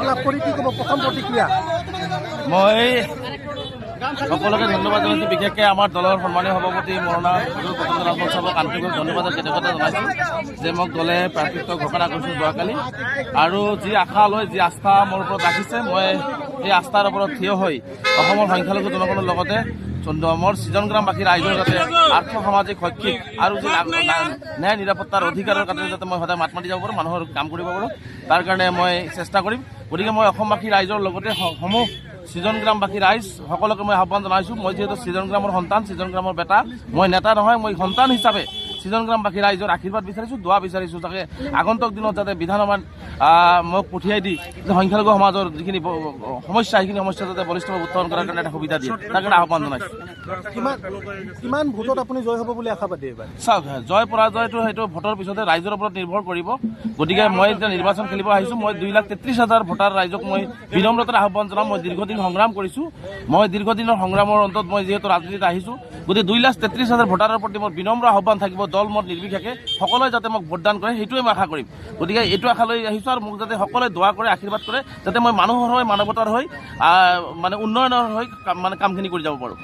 লাভ কৰি কি ক'ব প্ৰথম প্ৰতিক্ৰিয়া? মই সকলোকে ধন্যবাদ জনাইছোঁ, বিশেষকৈ আমাৰ দলৰ সন্মানীয় সভাপতি মৰণা লালমোহন চাহাবক আন্তৰিক ধন্যবাদ কৃতজ্ঞতা জনাইছোঁ যে মোক দলে প্ৰাৰ্থিত্ব ঘোষণা কৰিছোঁ যোৱাকালি। আৰু যি আশা লৈ যি আস্থা মোৰ ওপৰত ৰাখিছে, মই সেই আস্থাৰ ওপৰত থিয় হৈ অসমৰ সংখ্যালঘু জনগণৰ লগতে মোৰ সৃজনগ্ৰামবাসী ৰাইজৰ যাতে আৰ্থ সামাজিক শৈক্ষিক আৰু যি ন্যায় নিৰাপত্তাৰ অধিকাৰৰ কাৰণে যাতে মই সদায় মাত মাতি যাব পাৰোঁ, মানুহৰ কাম কৰিব পাৰোঁ, তাৰ কাৰণে মই চেষ্টা কৰিম। গতিকে মই অসমবাসী ৰাইজৰ লগতে সমূহ সৃজনগ্ৰামবাসী ৰাইজ সকলোকে মই আহ্বান জনাইছোঁ। মই যিহেতু সৃজনগ্ৰামৰ সন্তান, সৃজনগ্ৰামৰ বেটা, মই নেতা নহয়, মই সন্তান হিচাপে সৃজনগ্ৰামবাসী ৰাইজৰ আশীৰ্বাদ বিচাৰিছোঁ, দোৱা বিচাৰিছোঁ, তাকে আগন্তুক দিনত যাতে বিধানসভাত মোক পঠিয়াই দি যে সংখ্যালঘু সমাজৰ যিখিনি সমস্যা সেইখিনি সমস্যা যাতে বলিষ্ঠভাৱে উত্থাপন কৰাৰ কাৰণে এটা সুবিধা দিয়ে, তাৰ কাৰণে আহ্বান জনাইছোঁ। কিমান ভোটত আপুনি জয় হ'ব বুলি আশাবাদী এইবাৰ? চাওক, জয় পৰাজয়টো সেইটো ভোটৰ পিছতে ৰাইজৰ ওপৰত নিৰ্ভৰ কৰিব। গতিকে মই যেতিয়া নিৰ্বাচন খেলিব আহিছোঁ, মই 2,33,000 ভোটাৰ ৰাইজক মই বিনম্ৰতাৰে আহ্বান জনাম। মই দীৰ্ঘদিন সংগ্ৰাম কৰিছোঁ, মই দীৰ্ঘদিনৰ সংগ্ৰামৰ অন্তত মই যিহেতু ৰাজনীতিত আহিছোঁ, গতিকে 2,33,000 ভোটাৰৰ প্ৰতি মোৰ বিনম্ৰ আহ্বান থাকিব, দল মত নিৰ্বিশেষে সকলোৱে যাতে মোক ভোটদান কৰে, সেইটোৱে মই আশা কৰিম। গতিকে এইটো আশা লৈ আহিছোঁ আৰু মোক যাতে সকলোৱে দোৱা কৰে, আশীৰ্বাদ কৰে, যাতে মই মানুহৰ হৈ মানৱতাৰ হৈ উন্নয়নৰ হৈ কামখিনি কৰি যাব পাৰোঁ।